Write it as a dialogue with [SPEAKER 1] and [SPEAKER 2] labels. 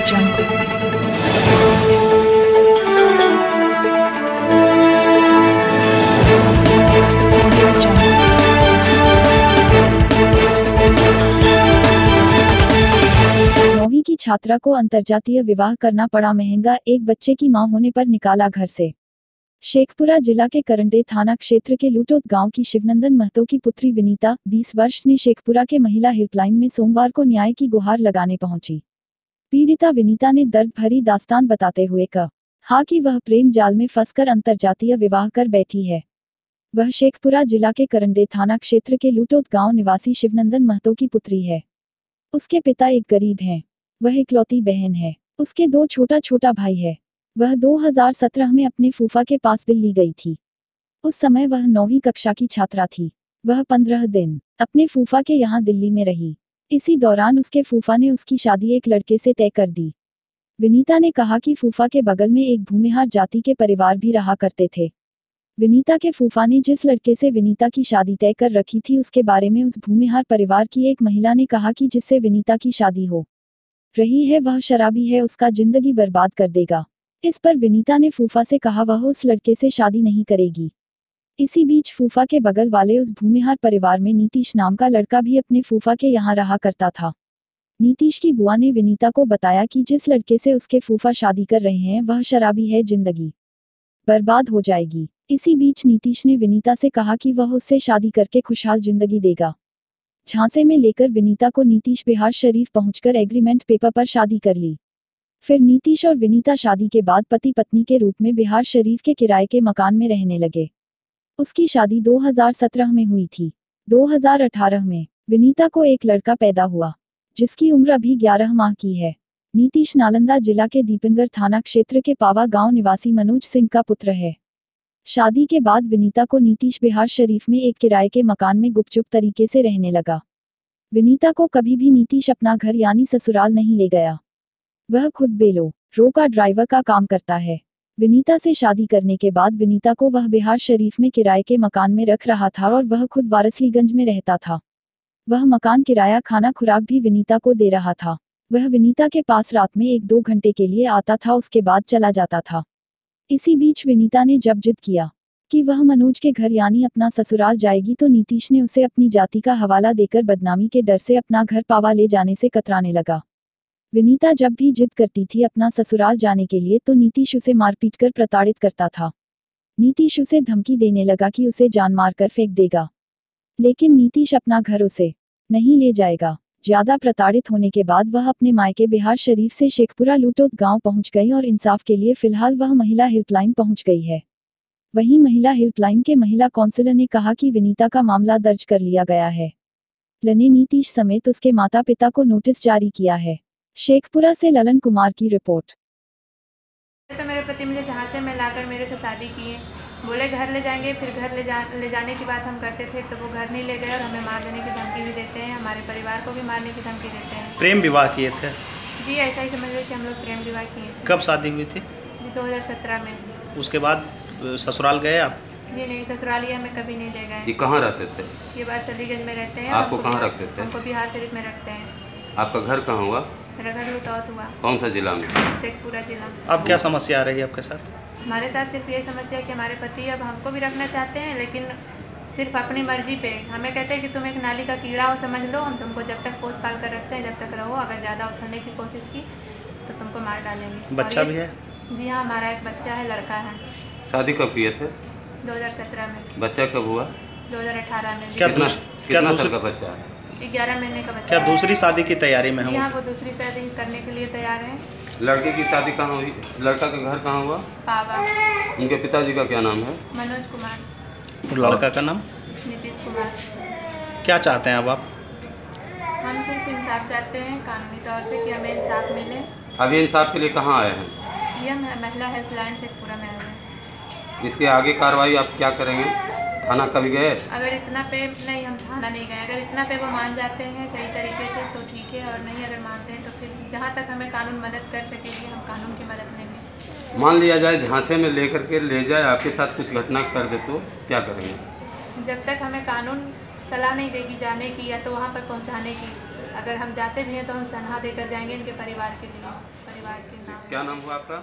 [SPEAKER 1] नौवीं की छात्रा को अंतर्जातीय विवाह करना पड़ा महंगा, एक बच्चे की मां होने पर निकाला घर से। शेखपुरा जिला के करंडे थाना क्षेत्र के लुटोत गांव की शिवनंदन महतो की पुत्री विनीता 20 वर्ष ने शेखपुरा के महिला हेल्पलाइन में सोमवार को न्याय की गुहार लगाने पहुंची। पीड़िता विनीता ने दर्द भरी दास्तान बताते हुए कहा कि वह प्रेम जाल में फंसकर अंतर्जातीय विवाह कर बैठी है। वह शेखपुरा जिला के करंडे थाना क्षेत्र के लुटोत गांव निवासी शिवनंदन महतो की पुत्री है। उसके पिता एक गरीब हैं। वह इकलौती बहन है। उसके 2 छोटा भाई है। वह 2017 में अपने फूफा के पास दिल्ली गई थी। उस समय वह 9वीं कक्षा की छात्रा थी। वह 15 दिन अपने फूफा के यहाँ दिल्ली में रही। इसी दौरान उसके फूफा ने उसकी शादी एक लड़के से तय कर दी। विनीता ने कहा कि फूफा के बगल में एक भूमिहार जाति के परिवार भी रहा करते थे। विनीता के फूफा ने जिस लड़के से विनीता की शादी तय कर रखी थी उसके बारे में उस भूमिहार परिवार की एक महिला ने कहा कि जिससे विनीता की शादी हो रही है वह शराबी है, उसका जिंदगी बर्बाद कर देगा। इस पर विनीता ने फूफा से कहा वह उस लड़के से शादी नहीं करेगी। इसी बीच फूफा के बगल वाले उस भूमिहार परिवार में नीतीश नाम का लड़का भी अपने फूफा के यहाँ रहा करता था। नीतीश की बुआ ने विनीता को बताया कि जिस लड़के से उसके फूफा शादी कर रहे हैं वह शराबी है, जिंदगी बर्बाद हो जाएगी। इसी बीच नीतीश ने विनीता से कहा कि वह उससे शादी करके खुशहाल जिंदगी देगा। झांसे में लेकर विनीता को नीतीश बिहार शरीफ पहुंचकर एग्रीमेंट पेपर पर शादी कर ली। फिर नीतीश और विनीता शादी के बाद पति पत्नी के रूप में बिहार शरीफ के किराए के मकान में रहने लगे। उसकी शादी 2017 में हुई थी। 2018 में विनीता को एक लड़का पैदा हुआ जिसकी उम्र अभी 11 माह की है। नीतीश नालंदा जिला के दीपनगर थाना क्षेत्र के पावा गांव निवासी मनोज सिंह का पुत्र है। शादी के बाद विनीता को नीतीश बिहार शरीफ में एक किराए के मकान में गुपचुप तरीके से रहने लगा। विनीता को कभी भी नीतीश अपना घर यानी ससुराल नहीं ले गया। वह खुद बेलो का ड्राइवर का काम करता है। विनीता से शादी करने के बाद विनीता को वह बिहार शरीफ में किराए के मकान में रख रहा था और वह खुद वारसलीगंज में रहता था। वह मकान किराया, खाना, खुराक भी विनीता को दे रहा था। वह विनीता के पास रात में 1-2 घंटे के लिए आता था, उसके बाद चला जाता था। इसी बीच विनीता ने जब जिद किया कि वह मनोज के घर यानी अपना ससुराल जाएगी तो नीतीश ने उसे अपनी जाति का हवाला देकर बदनामी के डर से अपना घर पावा ले जाने से कतराने लगा। विनीता जब भी जिद करती थी अपना ससुराल जाने के लिए तो नीतीश उसे मारपीट कर प्रताड़ित करता था। नीतीश उसे धमकी देने लगा कि उसे जान मार कर फेंक देगा, लेकिन नीतीश अपना घर उसे नहीं ले जाएगा। ज्यादा प्रताड़ित होने के बाद वह अपने मायके बिहार शरीफ से शेखपुरा लुटोत गांव पहुंच गई और इंसाफ के लिए फिलहाल वह महिला हेल्पलाइन पहुंच गई है। वहीं महिला हेल्पलाइन के महिला काउंसलर ने कहा कि विनीता का मामला दर्ज कर लिया गया है। ने नीतीश समेत उसके माता पिता को नोटिस जारी किया है। शेखपुरा से ललन कुमार की रिपोर्ट।
[SPEAKER 2] तो मेरे पति मुझे जहाँ से मैं लाकर मेरे से शादी किए, बोले घर ले जाएंगे, फिर घर ले जाने की बात हम करते थे तो वो घर नहीं ले गए और हमें मार देने की धमकी भी देते हैं, हमारे परिवार को भी मारने की धमकी देते हैं।
[SPEAKER 3] प्रेम विवाह किए थे?
[SPEAKER 2] जी ऐसा ही समझ लीजिए कि हम लोग प्रेम विवाह किए थे।
[SPEAKER 3] कब शादी हुई थी?
[SPEAKER 2] जी 2017 में।
[SPEAKER 3] उसके बाद ससुराल गए आप?
[SPEAKER 2] जी नहीं, ससुराल ये हमें कभी नहीं ले गए।
[SPEAKER 4] ये कहाँ रहते थे?
[SPEAKER 2] ये वारसलीगंज में रहते हैं।
[SPEAKER 4] आपको कहाँ रखते थे?
[SPEAKER 2] हमको बिहार शरीफ में रखते हैं।
[SPEAKER 4] आपका घर कहाँ हुआ?
[SPEAKER 2] मेरा घर लुटौत हुआ।
[SPEAKER 4] कौन सा जिला में?
[SPEAKER 2] शेखपुरा जिला।
[SPEAKER 3] अब क्या समस्या आ रही है आपके साथ?
[SPEAKER 2] हमारे साथ सिर्फ ये समस्या है कि हमारे पति अब हमको भी रखना चाहते हैं, लेकिन सिर्फ अपनी मर्जी पे। हमें कहते हैं कि तुम एक नाली का कीड़ा हो, समझ लो, हम तुमको जब तक पोस पाल कर रखते हैं जब तक रहो, अगर ज़्यादा उछलने की कोशिश की तो तुमको मार डालेंगे।
[SPEAKER 3] बच्चा भी है?
[SPEAKER 2] जी हाँ, हमारा एक बच्चा है, लड़का है।
[SPEAKER 4] शादी कब किए थे?
[SPEAKER 2] 2017 में।
[SPEAKER 4] बच्चा कब हुआ?
[SPEAKER 2] 2018 में।
[SPEAKER 4] कितना साल का बच्चा है?
[SPEAKER 2] 11 महीने का बच्चा।
[SPEAKER 3] क्या दूसरी शादी की तैयारी में?
[SPEAKER 2] जी हाँ, वो दूसरी शादी करने के लिए तैयार है।
[SPEAKER 4] लड़के की शादी कहाँ हुई? लड़का का घर कहाँ हुआ?
[SPEAKER 2] पावा।
[SPEAKER 4] उनके पिताजी का क्या नाम है?
[SPEAKER 2] मनोज कुमार।
[SPEAKER 3] और लड़का का नाम?
[SPEAKER 2] नीतीश कुमार।
[SPEAKER 3] क्या चाहते हैं अब आप?
[SPEAKER 2] हम सिर्फ इंसाफ चाहते हैं कानूनी तौर से कि हमें इंसाफ मिले।
[SPEAKER 4] अभी इंसाफ के लिए कहाँ आए हैं?
[SPEAKER 2] ये हम महिला हेल्पलाइन शेखपुरा में आए हैं।
[SPEAKER 4] इसके आगे कार्रवाई आप क्या करेंगे? थाना कभी गए?
[SPEAKER 2] अगर इतना पे नहीं, हम थाना नहीं गए। अगर इतना पे वो मान जाते हैं सही तरीके से तो ठीक है, और नहीं अगर मानते हैं तो फिर जहाँ तक हमें कानून मदद कर सकेगी हम कानून की मदद लेंगे।
[SPEAKER 4] मान लिया जाए झांसे में लेकर के ले जाए, आपके साथ कुछ घटना कर दे तो क्या करेंगे?
[SPEAKER 2] जब तक हमें कानून सलाह नहीं देगी जाने की या तो वहाँ पर पहुँचाने की। अगर हम जाते भी हैं तो हम सलाह देकर जाएंगे इनके परिवार के लिए, परिवार के नाम।
[SPEAKER 4] क्या नाम हुआ आपका?